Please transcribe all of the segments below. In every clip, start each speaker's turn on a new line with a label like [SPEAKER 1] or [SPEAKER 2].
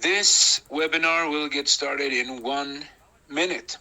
[SPEAKER 1] This webinar will get started in 1 minute.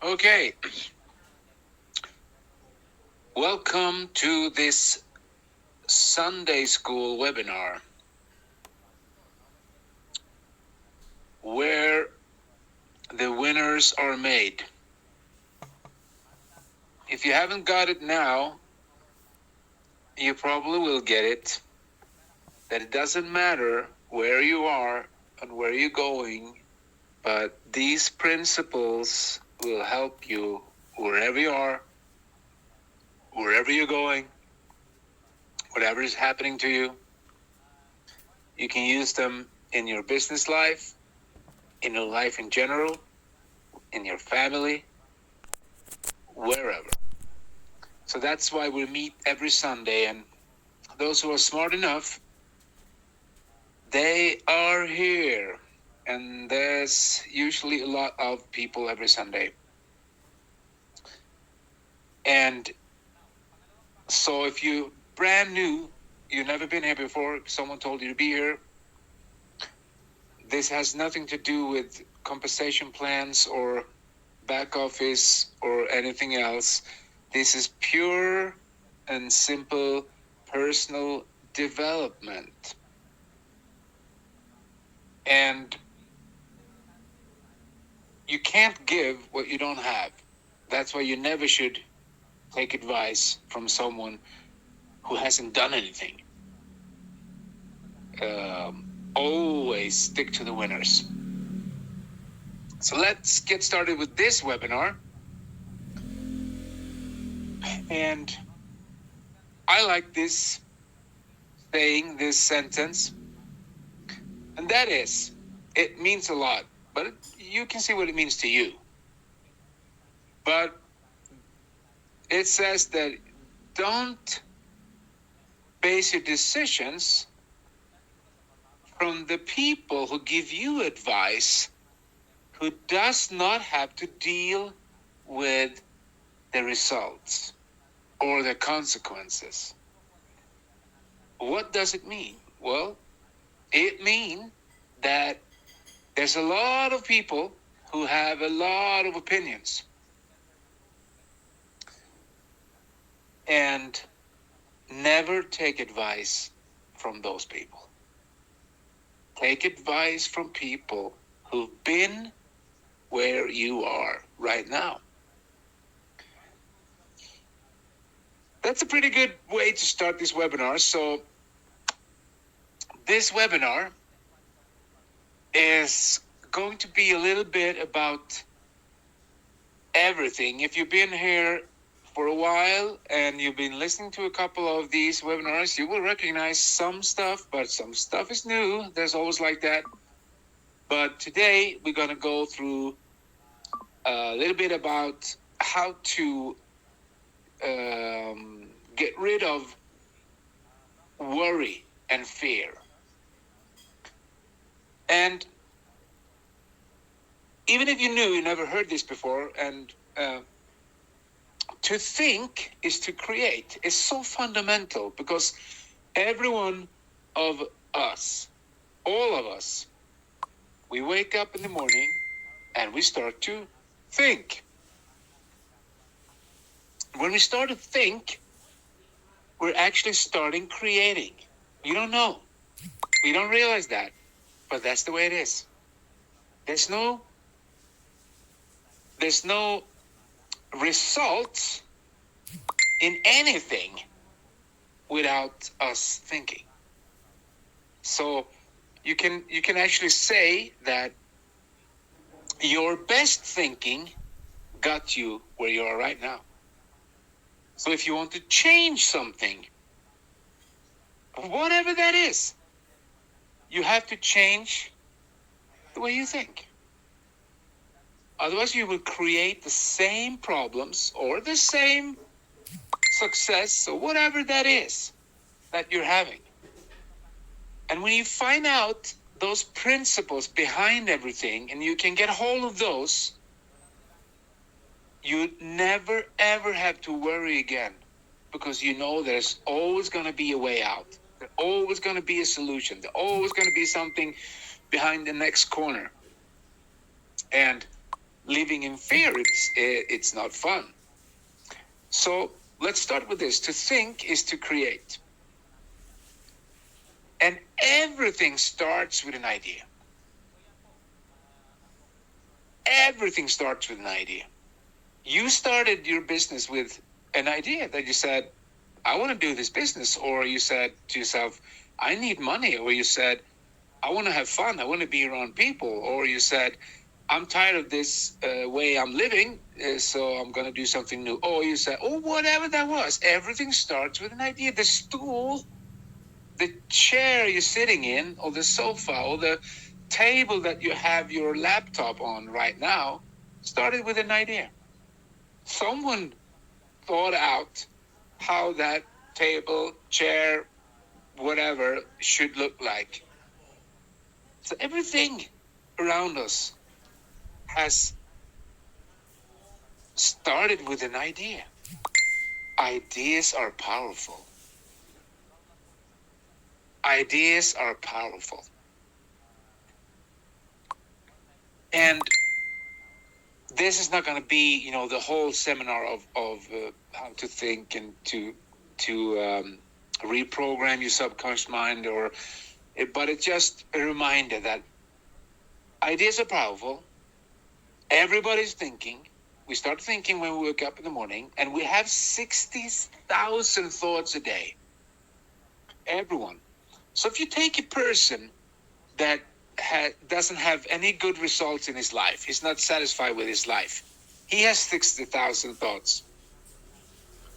[SPEAKER 1] Okay. Welcome to this Sunday School webinar, where the winners are made. If you haven't got it now, you probably will get it. That it doesn't matter where you are and where you're going, but these principles will help you wherever you are, wherever you're going, whatever is happening to you. You can use them in your business life, in your life in general, in your family, wherever. So that's why we meet every Sunday, and those who are smart enough, they are here. And there's usually a lot of people every Sunday. And so if you're brand new, you've never been here before, someone told you to be here, this has nothing to do with compensation plans or back office or anything else. This is pure and simple personal development. And you can't give what you don't have. That's why you never should take advice from someone who hasn't done anything. Always stick to the winners. So let's get started with this webinar. And I like this saying, this sentence, and that is, it means a lot, but you can see what it means to you. But it says that don't base your decisions from the people who give you advice, who does not have to deal with the results or the consequences. What does it mean? Well, it means that there's a lot of people who have a lot of opinions. And never take advice from those people. Take advice from people who've been where you are right now. That's a pretty good way to start this webinar. So this webinar is going to be a little bit about everything. If you've been here for a while and you've been listening to a couple of these webinars, you will recognize some stuff, but some stuff is new. There's always like that. But today we're going to go through a little bit about how to get rid of worry and fear. And even if you never heard this before, and to think is to create. It's so fundamental because every one of us, all of us, we wake up in the morning and we start to think. When we start to think, we're actually starting creating. You don't know. We don't realize that, but that's the way it is. There's no results in anything without us thinking. So you can actually say that your best thinking got you where you are right now. So if you want to change something, whatever that is, you have to change the way you think. Otherwise, you will create the same problems or the same success or whatever that is that you're having. And when you find out those principles behind everything and you can get hold of those, you never ever have to worry again, because you know there's always going to be a way out. There's always going to be a solution. There's always going to be something behind the next corner. And living in fear, it's not fun. So let's start with this. To think is to create. And everything starts with an idea. Everything starts with an idea. You started your business with an idea that you said, I want to do this business. Or you said to yourself, I need money. Or you said, I want to have fun. I want to be around people. Or you said, I'm tired of this way I'm living, so I'm going to do something new. Or you said, oh, whatever that was. Everything starts with an idea. The stool, the chair you're sitting in, or the sofa, or the table that you have your laptop on right now started with an idea. Someone thought out how that table, chair, whatever should look like. So everything around us has started with an idea. Ideas are powerful. Ideas are powerful. And this is not going to be, the whole seminar of how to think and to reprogram your subconscious mind, but it's just a reminder that ideas are powerful. Everybody's thinking. We start thinking when we wake up in the morning, and we have 60,000 thoughts a day. Everyone. So if you take a person that doesn't have any good results in his life, he's not satisfied with his life, he has 60,000 thoughts.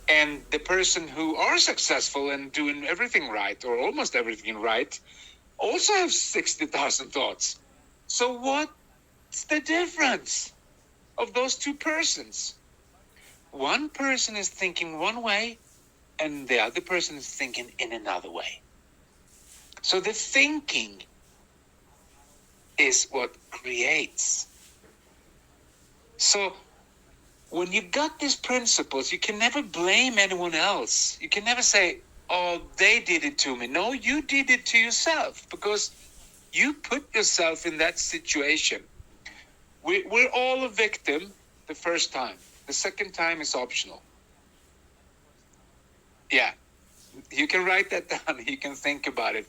[SPEAKER 1] And the person who are successful and doing everything right, or almost everything right, also have 60,000 thoughts. So what's the difference of those two persons? One person is thinking one way, and the other person is thinking in another way. So the thinking is what creates. So when you got these principles, you can never blame anyone else. You can never say, oh, they did it to me. No, you did it to yourself, because you put yourself in that situation. We're all a victim the first time. The second time is optional. Yeah, you can write that down. You can think about it.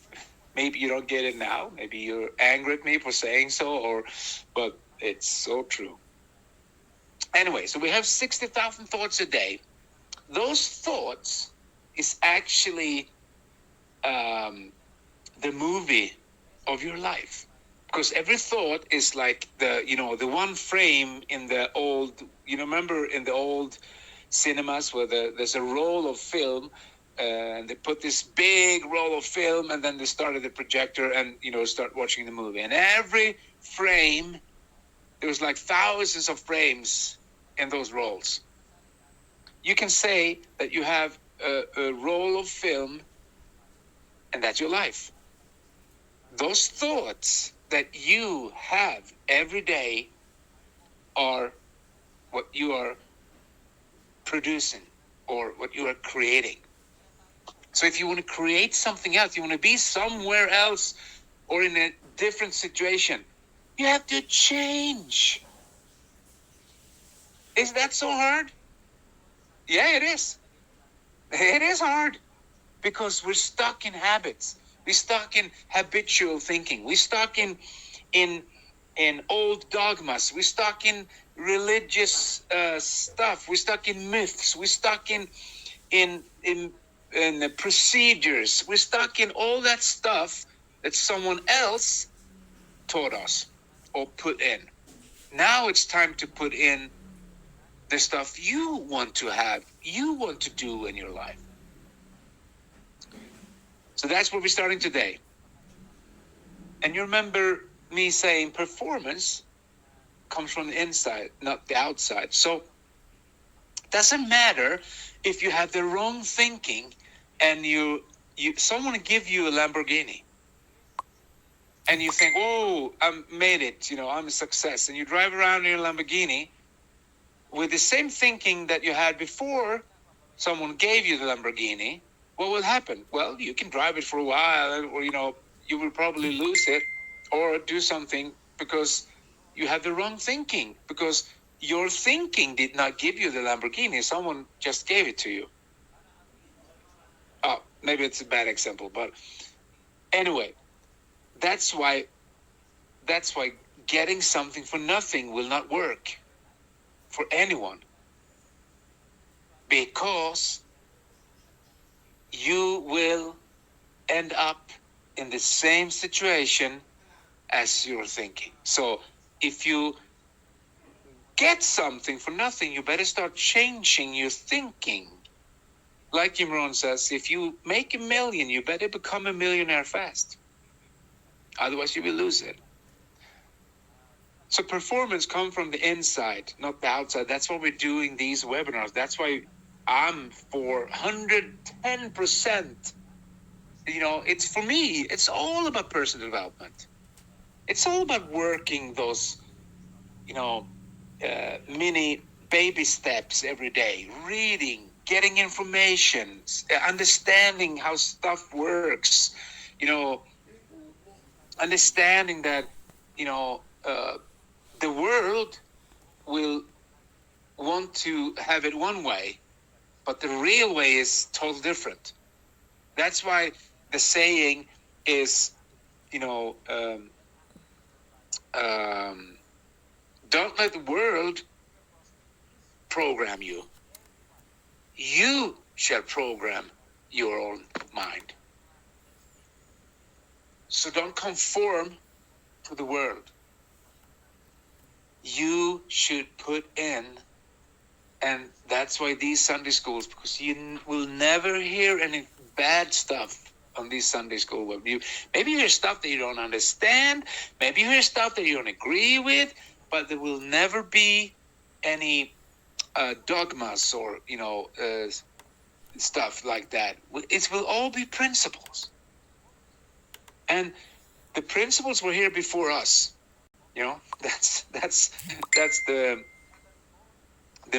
[SPEAKER 1] Maybe you don't get it now. Maybe you're angry at me for saying so, but it's so true. Anyway, so we have 60,000 thoughts a day. Those thoughts is actually the movie of your life. Because every thought is like the one frame in the old, remember in the old cinemas where there's a roll of film, and they put this big roll of film, and then they started the projector and, start watching the movie. And every frame, there was like thousands of frames in those rolls. You can say that you have a roll of film, and that's your life. Those thoughts that you have every day are what you are producing or what you are creating. So if you want to create something else, you want to be somewhere else or in a different situation, you have to change. Is that so hard? Yeah, it is. It is hard, because we're stuck in habits. We're stuck in habitual thinking. We're stuck in old dogmas. We're stuck in religious stuff. We're stuck in myths. We're stuck in the procedures. We're stuck in all that stuff that someone else taught us or put in. Now it's time to put in the stuff you want to have, you want to do in your life. So that's where we're starting today. And you remember me saying performance comes from the inside, not the outside. So it doesn't matter if you have the wrong thinking and someone give you a Lamborghini and you think, oh, I made it, I'm a success. And you drive around in your Lamborghini with the same thinking that you had before someone gave you the Lamborghini. What will happen? Well, you can drive it for a while, or, you will probably lose it or do something because you have the wrong thinking, because your thinking did not give you the Lamborghini. Someone just gave it to you. Oh, maybe it's a bad example, but anyway, that's why getting something for nothing will not work for anyone, because you will end up in the same situation as you're thinking. So if you get something for nothing, you better start changing your thinking. Like Jim Rohn says, if you make $1 million, you better become a millionaire fast. Otherwise you will lose it. So performance comes from the inside, not the outside. That's why we're doing these webinars. That's why I'm for 110%. It's for me, it's all about personal development. It's all about working those, mini baby steps every day, reading, getting information, understanding how stuff works, understanding that, the world will want to have it one way, but the real way is totally different. That's why the saying is, don't let the world program you. You shall program your own mind. So don't conform to the world. You should put in, and that's why these Sunday schools, because you will never hear any bad stuff on these Sunday school. Maybe you hear stuff that you don't understand, maybe you hear stuff that you don't agree with, but there will never be any dogmas or stuff like that. It will all be principles, and the principles were here before us. That's the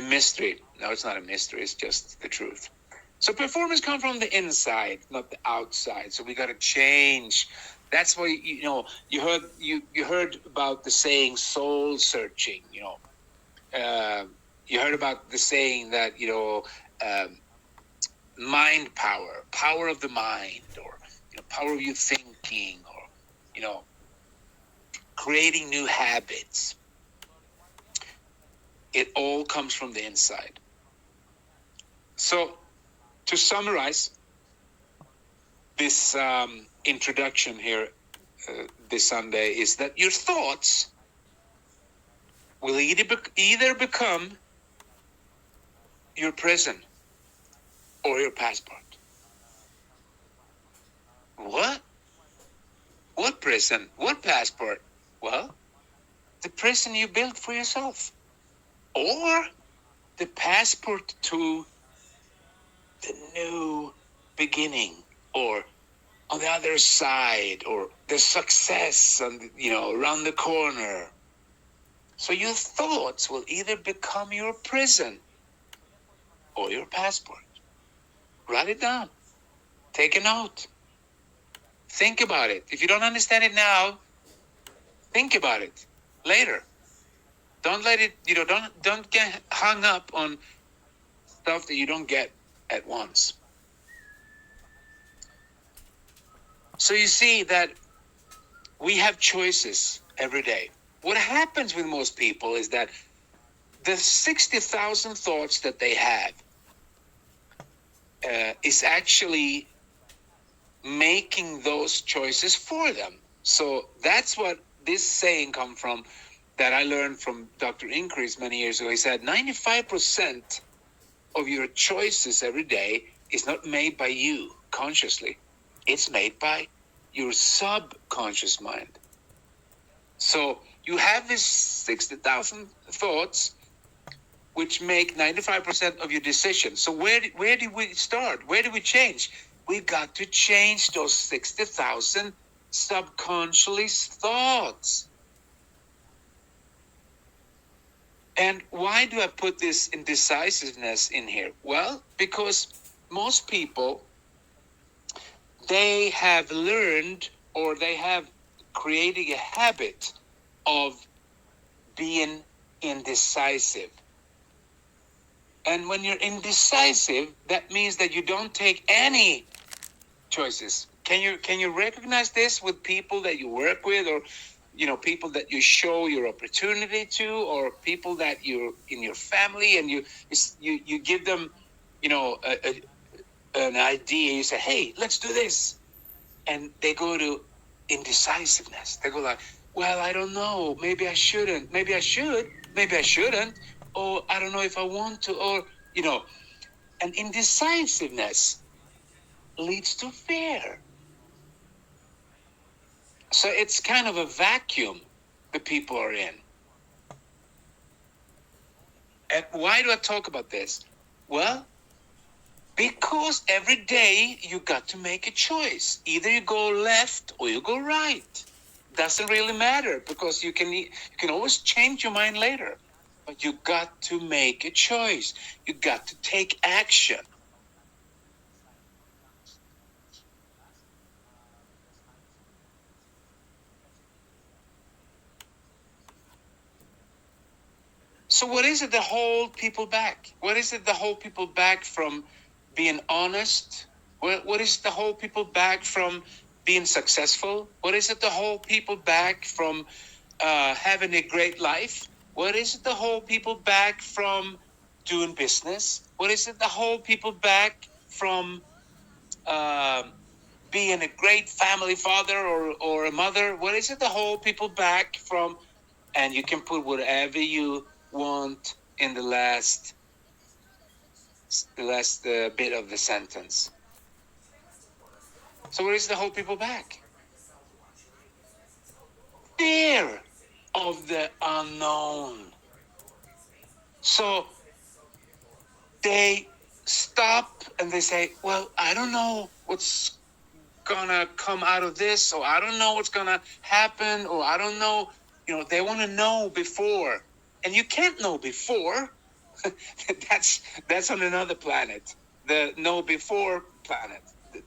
[SPEAKER 1] mystery. No, it's not a mystery. It's just the truth. So performance comes from the inside, not the outside. So we got to change. That's why you heard about the saying soul searching. You heard about the saying that mind power of the mind, or power of your thinking, or creating new habits. It all comes from the inside. So to summarize this introduction here this Sunday is that your thoughts will either become your prison or your passport. What? What prison? What passport? Well, the prison you built for yourself, or the passport to the new beginning, or on the other side, or the success around the corner. So your thoughts will either become your prison or your passport. Write it down. Take a note. Think about it. If you don't understand it now, think about it later. Don't let it, don't get hung up on stuff that you don't get at once. So you see that we have choices every day. What happens with most people is that the 60,000 thoughts that they have is actually making those choices for them. So that's what this saying come from, that I learned from Dr. Increase many years ago. He said 95% of your choices every day is not made by you consciously. It's made by your subconscious mind. So you have these 60,000 thoughts which make 95% of your decisions. So where do we start? Where do we change? We've got to change those 60,000 subconscious thoughts. And why do I put this indecisiveness in here? Well, because most people, they have learned, or they have created a habit of being indecisive. And when you're indecisive, that means that you don't take any choices. Can you recognize this with people that you work with, or people that you show your opportunity to, or people that you're in your family, and you give them an idea. You say, hey, let's do this, and they go to indecisiveness. They go like, well, I don't know, maybe I shouldn't, maybe I should, maybe I shouldn't, or I don't know if I want to, or and indecisiveness leads to fear. So it's kind of a vacuum the people are in. And why do I talk about this? Well, because every day you got to make a choice. Either you go left or you go right. Doesn't really matter, because you can always change your mind later. But you got to make a choice. You got to take action. So what is it that hold people back? What is it that hold people back from being honest? What is it that hold people back from being successful? What is it that hold people back from having a great life? What is it that hold people back from doing business? What is it that hold people back from being a great family father or a mother? What is it that hold people back from? And you can put whatever you want in the last bit of the sentence. So what is the hold people back? Fear of the unknown. So they stop and they say, well, I don't know what's gonna come out of this, or I don't know what's gonna happen, or I don't know, they want to know before. And you can't know before. That's on another planet, the know before planet.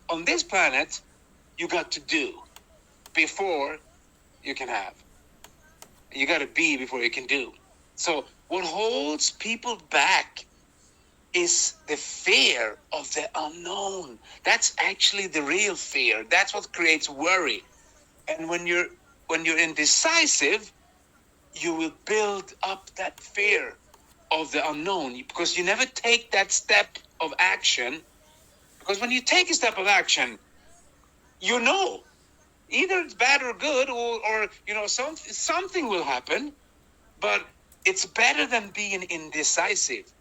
[SPEAKER 1] On this planet, you got to do before you can have. You got to be before you can do. So what holds people back is the fear of the unknown. That's actually the real fear. That's what creates worry. And when you're indecisive, you will build up that fear of the unknown, because you never take that step of action. Because when you take a step of action, either it's bad or good, or something will happen, but it's better than being indecisive.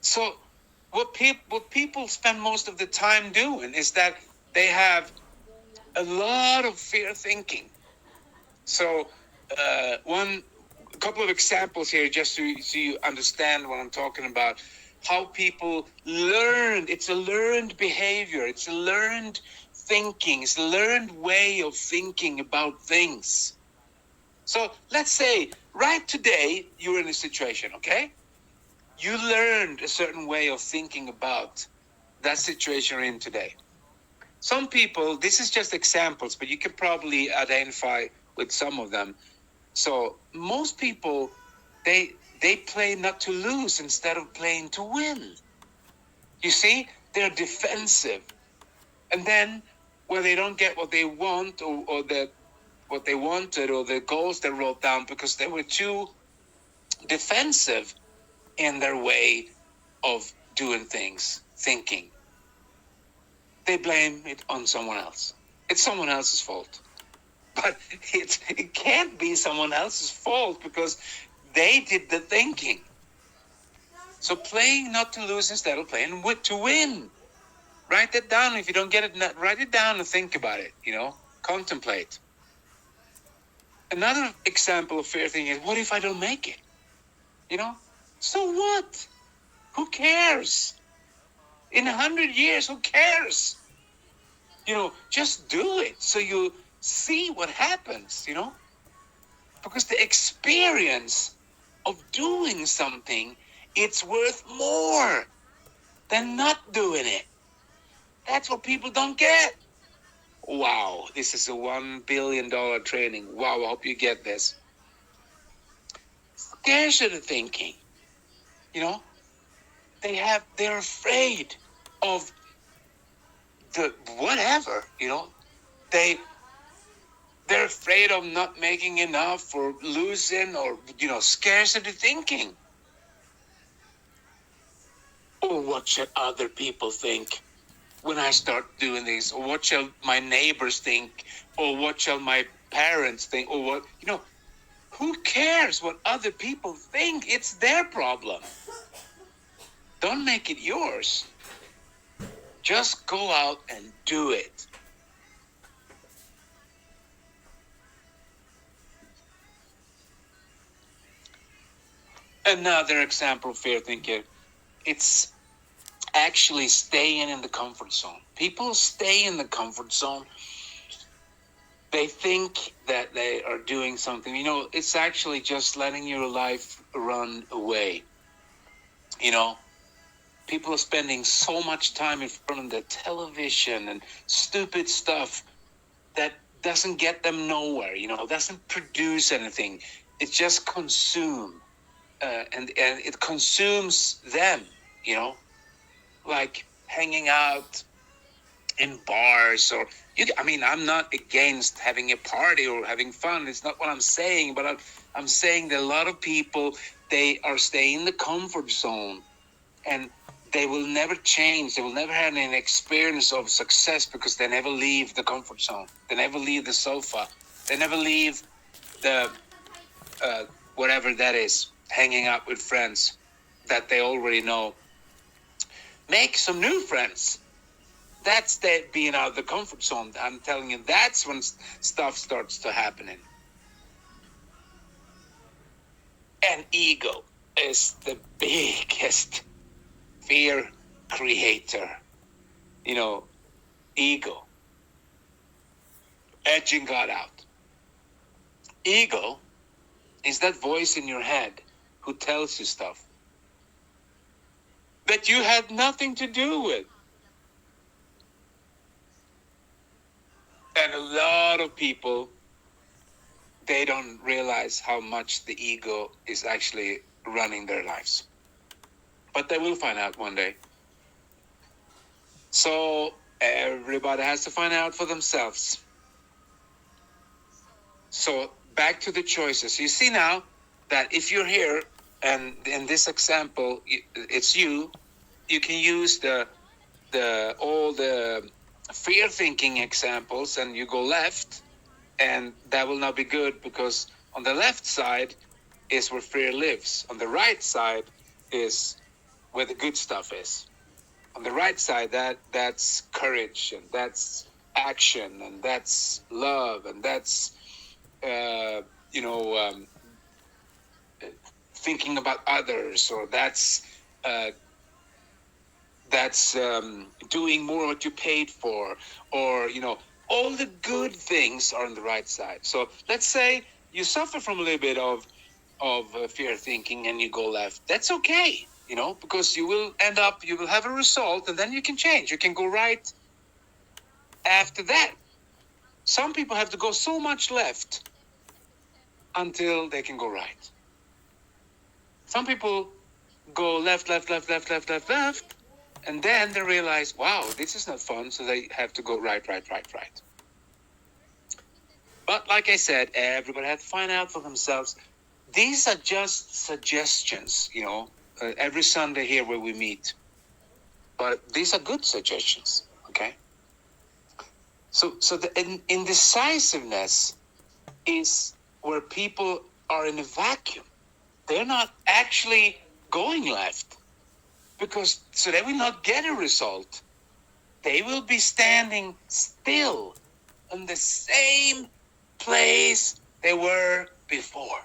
[SPEAKER 1] So what people spend most of the time doing is that they have a lot of fear thinking. So a couple of examples here, just so you understand what I'm talking about. How people learn. It's a learned behavior. It's a learned thinking. It's a learned way of thinking about things. So let's say right today you're in a situation, okay? You learned a certain way of thinking about that situation you're in today. Some people, this is just examples, but you can probably identify with some of them. So most people, they play not to lose instead of playing to win. You see, they're defensive. And then when they don't get what they want, or what they wanted, or the goals they wrote down, because they were too defensive in their way of doing things, thinking, they blame it on someone else. It's someone else's fault. But it can't be someone else's fault because they did the thinking. So playing not to lose instead of playing to win. Write that down. If you don't get it, write it down and think about it, contemplate. Another example of fear thinking is, what if I don't make it? So what? Who cares? In 100 years, who cares? Just do it so you see what happens, because the experience of doing something, it's worth more than not doing it. That's what people don't get. Wow, this is a $1 billion training. Wow, I hope you get this. Scarcity thinking, they're afraid of the whatever, they're afraid of not making enough or losing or, scarcity thinking. Or what should other people think when I start doing this? Or what shall my neighbors think? Or what shall my parents think? Or what, who cares what other people think? It's their problem. Don't make it yours. Just go out and do it. Another example of fear thinking, it's actually staying in the comfort zone. People stay in the comfort zone. They think that they are doing something. It's actually just letting your life run away. People are spending so much time in front of the television and stupid stuff that doesn't get them nowhere, doesn't produce anything. It just consumes. And it consumes them, like hanging out in bars or, I'm not against having a party or having fun. It's not what I'm saying, but I'm saying that a lot of people, they are staying in the comfort zone and they will never change. They will never have an experience of success because they never leave the comfort zone. They never leave the sofa. They never leave the, whatever that is. Hanging out with friends that they already know. Make some new friends. That's being out of the comfort zone. I'm telling you, that's when stuff starts to happening. And ego is the biggest fear creator. Ego. Edging God out. Ego is that voice in your head who tells you stuff that you had nothing to do with. And a lot of people, they don't realize how much the ego is actually running their lives. But they will find out one day. So everybody has to find out for themselves. So back to the choices. You see now that if you're here and in this example, it's you can use all the fear thinking examples and you go left, and that will not be good because on the left side is where fear lives. On the right side is where the good stuff is. On the right side, that's courage and that's action and that's love and that's thinking about others, or that's doing more what you paid for, or all the good things are on the right side. So let's say you suffer from a little bit of fear thinking and you go left. That's okay, because you will have a result, and then you can change. You can go right after that. Some people have to go so much left until they can go right. Some people go left, and then they realize, wow, this is not fun, so they have to go right. But like I said, everybody has to find out for themselves. These are just suggestions, every Sunday here where we meet. But these are good suggestions, okay? So the indecisiveness is where people are in a vacuum. They're not actually going left, because so they will not get a result. They will be standing still in the same place they were before.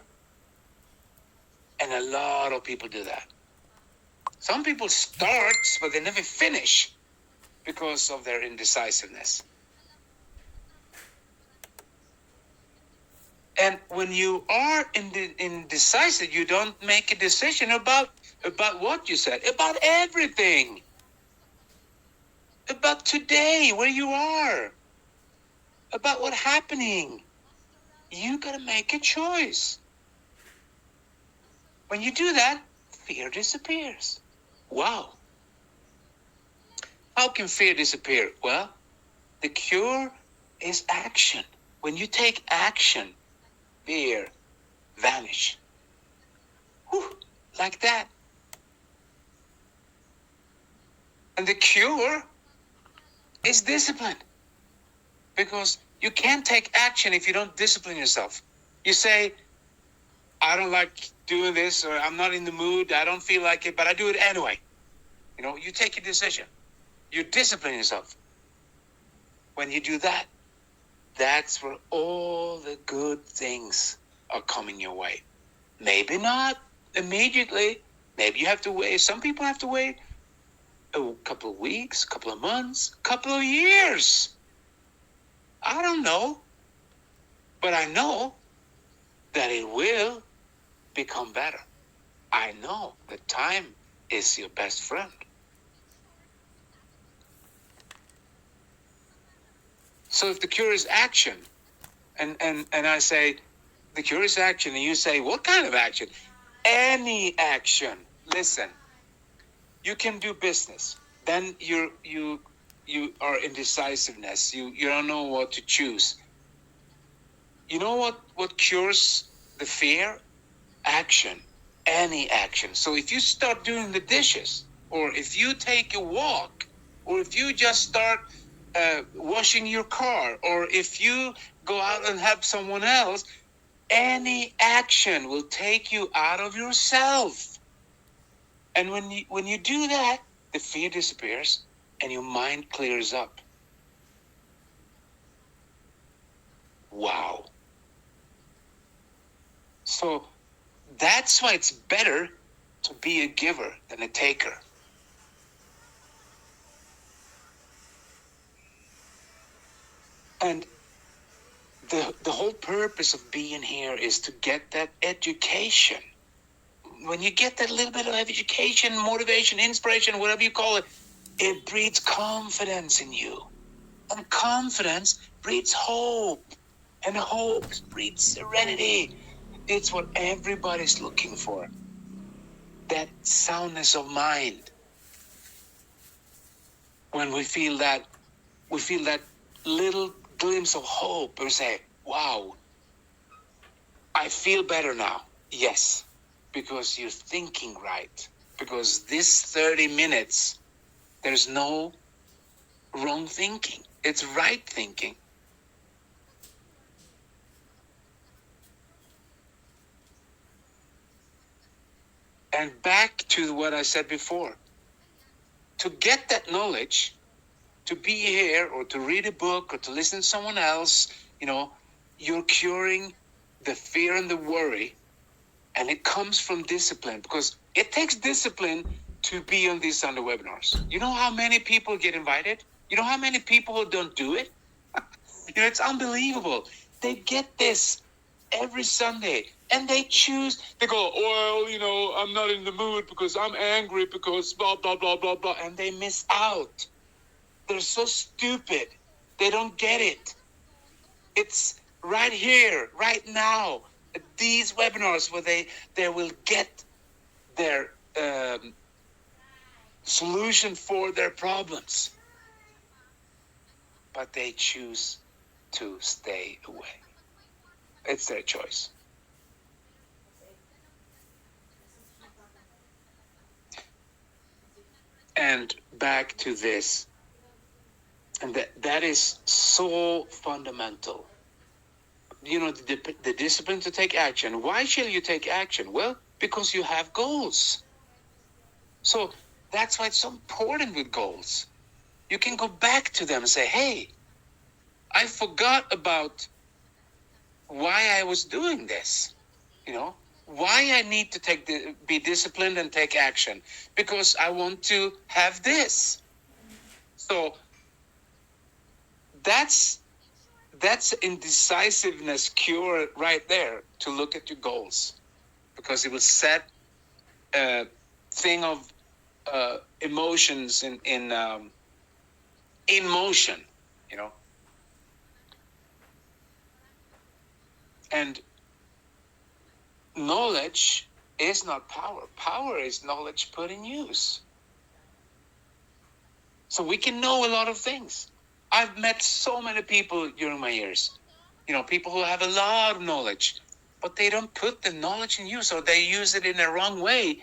[SPEAKER 1] And a lot of people do that. Some people start, but they never finish because of their indecisiveness. And when you are indecisive, you don't make a decision about what you said, about everything, about today, where you are, about what's happening. You gotta make a choice. When you do that, fear disappears. Wow. How can fear disappear? Well, the cure is action. When you take action, fear vanish. Whew, like that. And the cure is discipline. Because you can't take action if you don't discipline yourself. You say, I don't like doing this, or I'm not in the mood, I don't feel like it, but I do it anyway. You know, you take a decision. You discipline yourself. When you do that, that's where all the good things are coming your way. Maybe not immediately. Maybe you have to wait. Some people have to wait a couple of weeks, a couple of months, a couple of years. I don't know. But I know that it will become better. I know that time is your best friend. So if the cure is action, and I say, the cure is action, and you say, what kind of action? Any action. Listen, you can do business. Then you are indecisiveness. You don't know what to choose. You know what cures the fear? Action. Any action. So if you start doing the dishes, or if you take a walk, or if you just start washing your car, or if you go out and help someone else, any action will take you out of yourself. And when you do that, the fear disappears and your mind clears up. Wow. So that's why it's better to be a giver than a taker. And the whole purpose of being here is to get that education. When you get that little bit of education, motivation, inspiration, whatever you call it, it breeds confidence in you. And confidence breeds hope. And hope breeds serenity. It's what everybody's looking for. That soundness of mind. When we feel that little glimpse of hope, and say, wow, I feel better now. Yes, because you're thinking right. Because this 30 minutes, there's no wrong thinking. It's right thinking. And back to what I said before. To get that knowledge, to be here, or to read a book, or to listen to someone else, you're curing the fear and the worry. And it comes from discipline, because it takes discipline to be on these Sunday webinars. You know how many people get invited? You know how many people don't do it? It's unbelievable. They get this every Sunday, and they go, well, I'm not in the mood because I'm angry because blah, blah, blah, blah, blah. And they miss out. They're so stupid. They don't get it. It's right here, right now, at these webinars where they will get their solution for their problems. But they choose to stay away. It's their choice. And back to this. And that is so fundamental. You know, the discipline to take action. Why shall you take action? Well, because you have goals. So that's why it's so important with goals. You can go back to them and say, hey, I forgot about why I was doing this. You know, why I need to be disciplined and take action. Because I want to have this. So that's indecisiveness cure right there, to look at your goals, because it will set a thing of emotions in motion, you know. And knowledge is not power. Power is knowledge put in use. So we can know a lot of things. I've met so many people during my years, you know, people who have a lot of knowledge, but they don't put the knowledge in use, or they use it in a wrong way.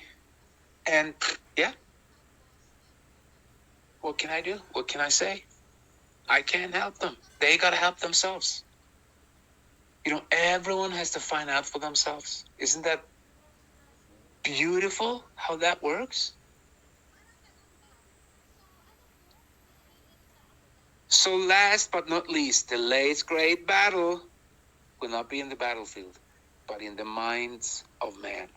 [SPEAKER 1] And yeah, what can I do? What can I say? I can't help them. They got to help themselves. You know, everyone has to find out for themselves. Isn't that beautiful how that works? So last but not least, the latest great battle will not be in the battlefield, but in the minds of man.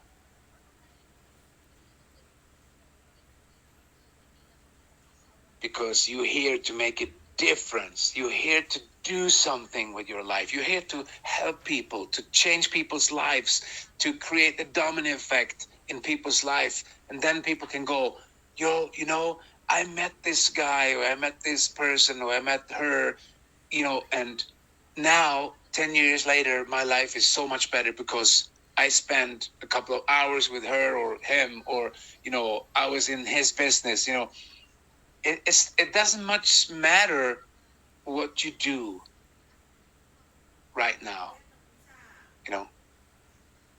[SPEAKER 1] Because you're here to make a difference. You're here to do something with your life. You're here to help people, to change people's lives, to create a domino effect in people's life. And then people can go, yo, you know, I met this guy, or I met this person, or I met her, you know, and now 10 years later, my life is so much better because I spent a couple of hours with her or him, or, you know, I was in his business, you know. It doesn't much matter what you do right now, you know,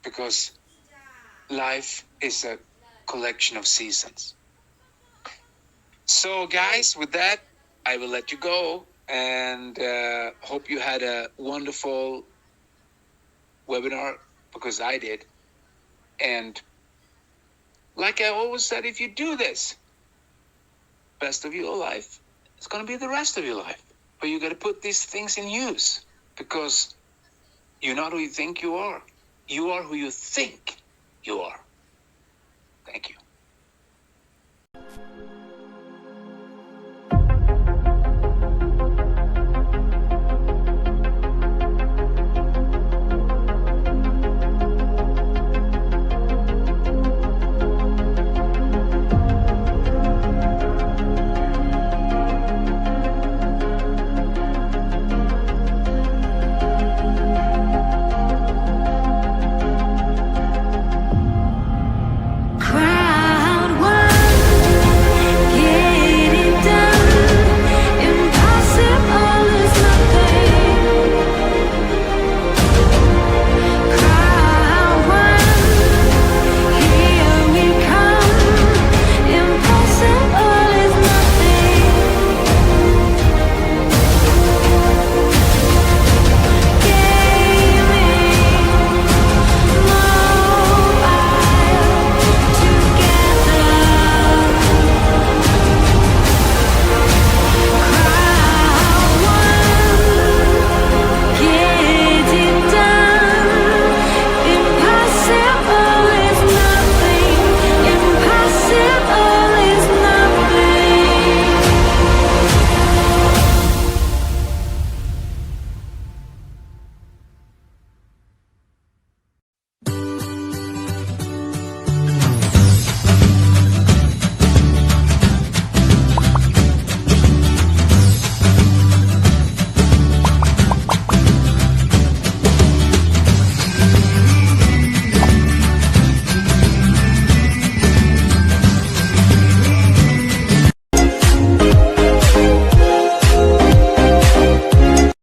[SPEAKER 1] because life is a collection of seasons. So guys, with that, I will let you go, and hope you had a wonderful webinar, because I did. And like I always said, if you do this, best of your life, it's going to be the rest of your life. But you got to put these things in use, because you're not who you think you are. You are who you think you are. Thank you.